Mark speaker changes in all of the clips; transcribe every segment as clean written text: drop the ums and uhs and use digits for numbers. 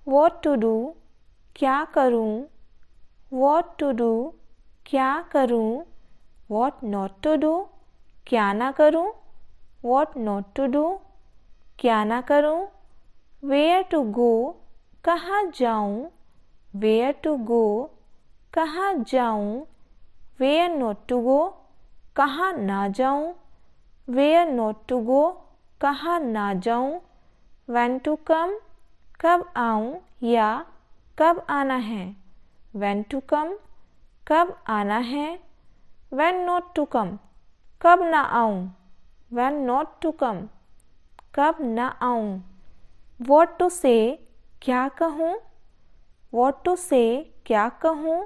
Speaker 1: what to do, क्या करूँ, what to do, क्या करूँ, what not to do, क्या ना करूँ, what not to do, क्या ना करूँ, where to go, कहाँ जाऊँ, where to go, कहाँ जाऊँ, where not to go, कहाँ ना जाऊँ, where not to go, कहाँ ना जाऊँ, when to come, कब आऊँ या कब आना है, when to come, कब आना है, when not to come, कब ना आऊँ, when not to come, कब ना आऊँ, what to say, क्या कहूँ, what to say, क्या कहूँ,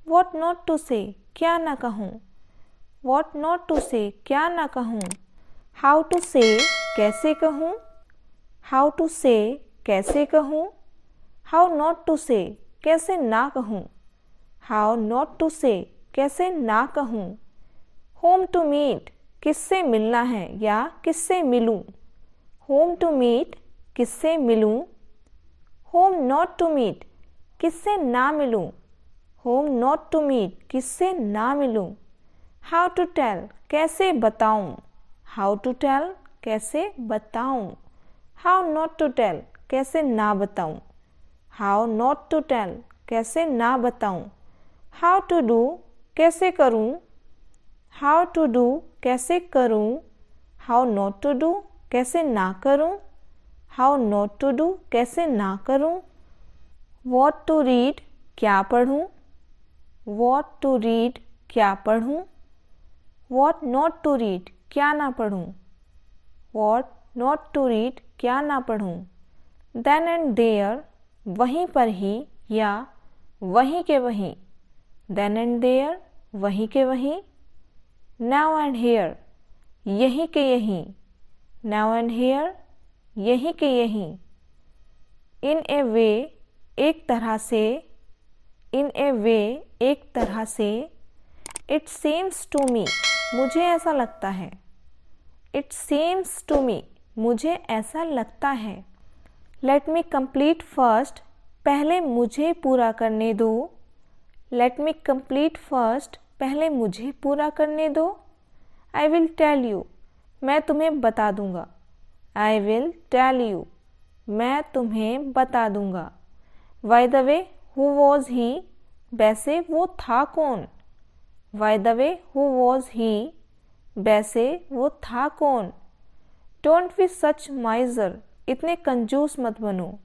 Speaker 1: what not to say, क्या ना कहूँ, what not to say, क्या ना कहूँ, how to say, कैसे कहूँ, how to say, कैसे कहूँ, how not to say, कैसे ना कहूँ, how not to say, कैसे ना कहूँ, whom to meet, किससे मिलना है या किससे मिलूँ, whom to meet, किससे मिलूँ, whom not to meet, किससे ना मिलूँ, whom not to meet, किससे ना मिलूँ, how to tell, कैसे बताऊँ, how to tell, कैसे बताऊँ, how not to tell, कैसे ना बताऊँ, how not to tell, कैसे ना बताऊँ, how to do, कैसे करूँ, how to do, कैसे करूँ, how not to do, कैसे ना करूँ, how not to do, कैसे ना करूँ, what to read, क्या पढ़ूँ, what to read, क्या पढ़ूँ, what not to read, क्या ना पढ़ूँ, what not to read, क्या ना पढ़ूँ, then and there, वहीं पर ही या वहीं के वहीं, then and there, वहीं के वहीं, now and here, यहीं के यहीं, now and here, यहीं के यहीं, in a way, एक तरह से, in a way, एक तरह से, it seems to me, मुझे ऐसा लगता है, it seems to me, मुझे ऐसा लगता है, let me complete first, पहले मुझे पूरा करने दो, let me complete first, पहले मुझे पूरा करने दो, I will tell you, मैं तुम्हें बता दूंगा, I will tell you, मैं तुम्हें बता दूंगा, by the way, who was he, वैसे वो था कौन, by the way, who was he, वैसे वो था कौन, don't be such miser, इतने कंजूस मत बनो,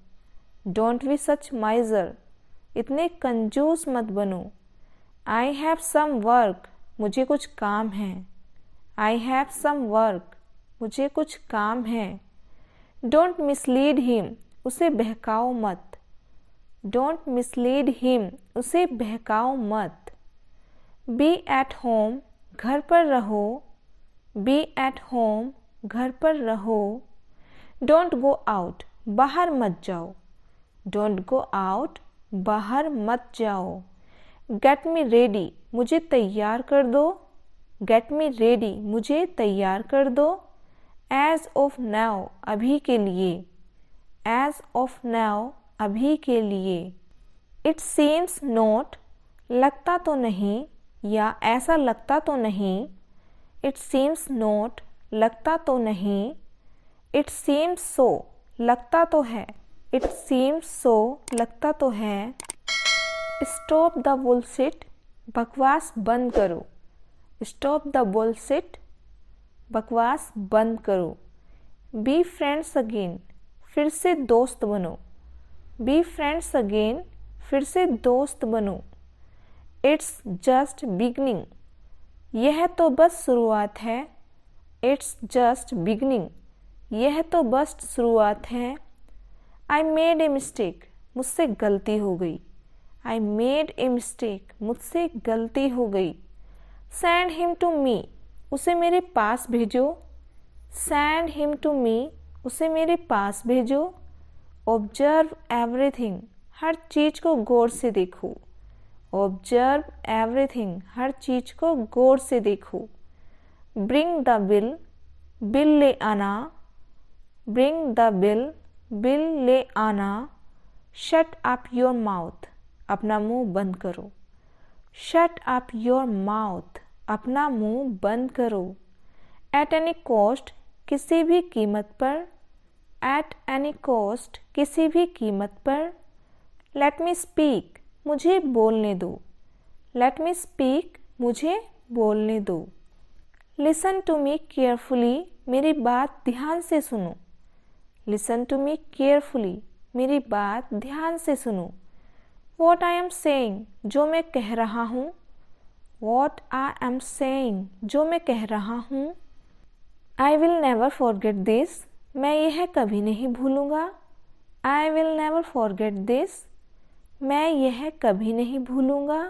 Speaker 1: don't be such miser, इतने कंजूस मत बनो, I have some work, मुझे कुछ काम है, I have some work, मुझे कुछ काम है, don't mislead him, उसे बहकाओ मत, don't mislead him, उसे बहकाओ मत, be at home, घर पर रहो, be at home, घर पर रहो, don't go out, बाहर मत जाओ, don't go out, बाहर मत जाओ, get me ready, मुझे तैयार कर दो, get me ready, मुझे तैयार कर दो, as of now, अभी के लिए, as of now, अभी के लिए, it seems not, लगता तो नहीं या ऐसा लगता तो नहीं, it seems not, लगता तो नहीं, it seems so, लगता तो है, it seems so, लगता तो है, stop the bullshit, बकवास बंद करो, stop the bullshit, बकवास बंद करो, be friends again, फिर से दोस्त बनो, be friends again, फिर से दोस्त बनो, it's just beginning, यह तो बस शुरुआत है, it's just beginning, यह तो बस शुरुआत है, I made a mistake, मुझसे गलती हो गई, I made a mistake, मुझसे गलती हो गई, send him to me, उसे मेरे पास भेजो, send him to me, उसे मेरे पास भेजो, observe everything, हर चीज़ को गौर से देखो, observe everything, हर चीज़ को गौर से देखो, bring the bill, बिल ले आना, bring the bill, बिल ले आना, शट अप योर माउथ, अपना मुंह बंद करो। शट अप योर माउथ, अपना मुंह बंद करो। एट एनी कॉस्ट, किसी भी कीमत पर। एट एनी कॉस्ट, किसी भी कीमत पर। लेट मी स्पीक, मुझे बोलने दो। लेट मी स्पीक, मुझे बोलने दो। लिसन टू मी केयरफुली, मेरी बात ध्यान से सुनो। लिसन टू मी केयरफुली, मेरी बात ध्यान से सुनो। वॉट आई एम सेइंग, जो मैं कह रहा हूँ। वॉट आई एम सेइंग, जो मैं कह रहा हूँ। I will never forget this, मैं यह कभी नहीं भूलूंगा। I will never forget this, मैं यह कभी नहीं भूलूंगा।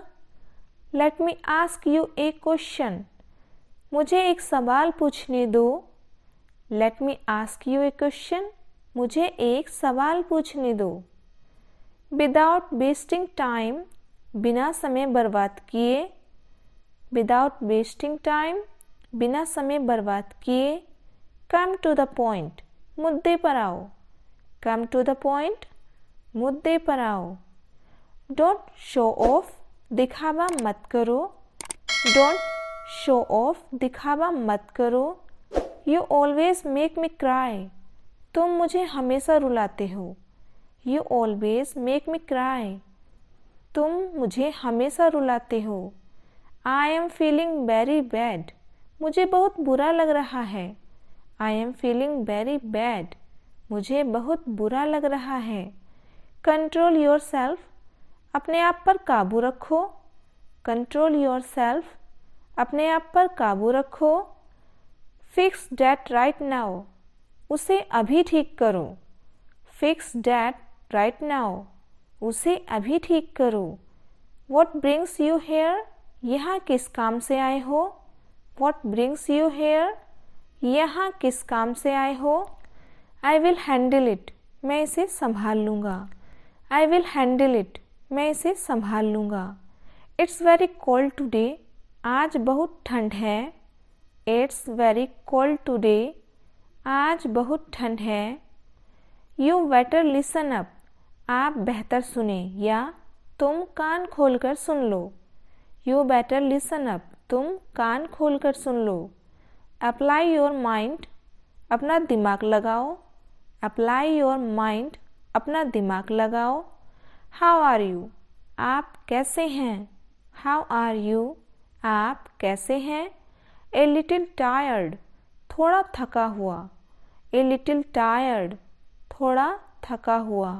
Speaker 1: Let me ask U A question, मुझे एक सवाल पूछने दो। Let me ask U A question, मुझे एक सवाल पूछने दो। विदाउट वेस्टिंग टाइम, बिना समय बर्बाद किए। विदाउट वेस्टिंग टाइम, बिना समय बर्बाद किए। कम टू द पॉइंट, मुद्दे पर आओ। कम टू द पॉइंट, मुद्दे पर आओ। डोंट शो ऑफ, दिखावा मत करो। डोंट शो ऑफ, दिखावा मत करो। You always make me cry, तुम मुझे हमेशा रुलाते हो। You always make me cry, तुम मुझे हमेशा रुलाते हो। I am feeling very bad, मुझे बहुत बुरा लग रहा है। I am feeling very bad, मुझे बहुत बुरा लग रहा है। कंट्रोल योर सेल्फ, अपने आप पर काबू रखो। कंट्रोल योर सेल्फ, अपने आप पर काबू रखो। फिक्स डैट राइट नाउ, उसे अभी ठीक करो। फिक्स डैट राइट नाउ, उसे अभी ठीक करो। वॉट ब्रिंग्स यू हेयर, यहाँ किस काम से आए हो। वॉट ब्रिंग्स यू हेयर, यहाँ किस काम से आए हो। आई विल हैंडल इट, मैं इसे संभाल लूँगा। आई विल हैंडल इट, मैं इसे संभाल लूँगा। इट्स वेरी कोल्ड टुडे, आज बहुत ठंड है। इट्स वेरी कोल्ड टुडे, आज बहुत ठंड है। यू बेटर लिसन अप, आप बेहतर सुने या तुम कान खोलकर सुन लो। यू बेटर लिसन अप, तुम कान खोलकर सुन लो। अप्लाई योर माइंड, अपना दिमाग लगाओ। अप्लाई योर माइंड, अपना दिमाग लगाओ। हाउ आर यू, आप कैसे हैं। हाउ आर यू, आप कैसे हैं। ए लिटिल टायर्ड, थोड़ा थका हुआ। ए लिटिल टायर्ड, थोड़ा थका हुआ।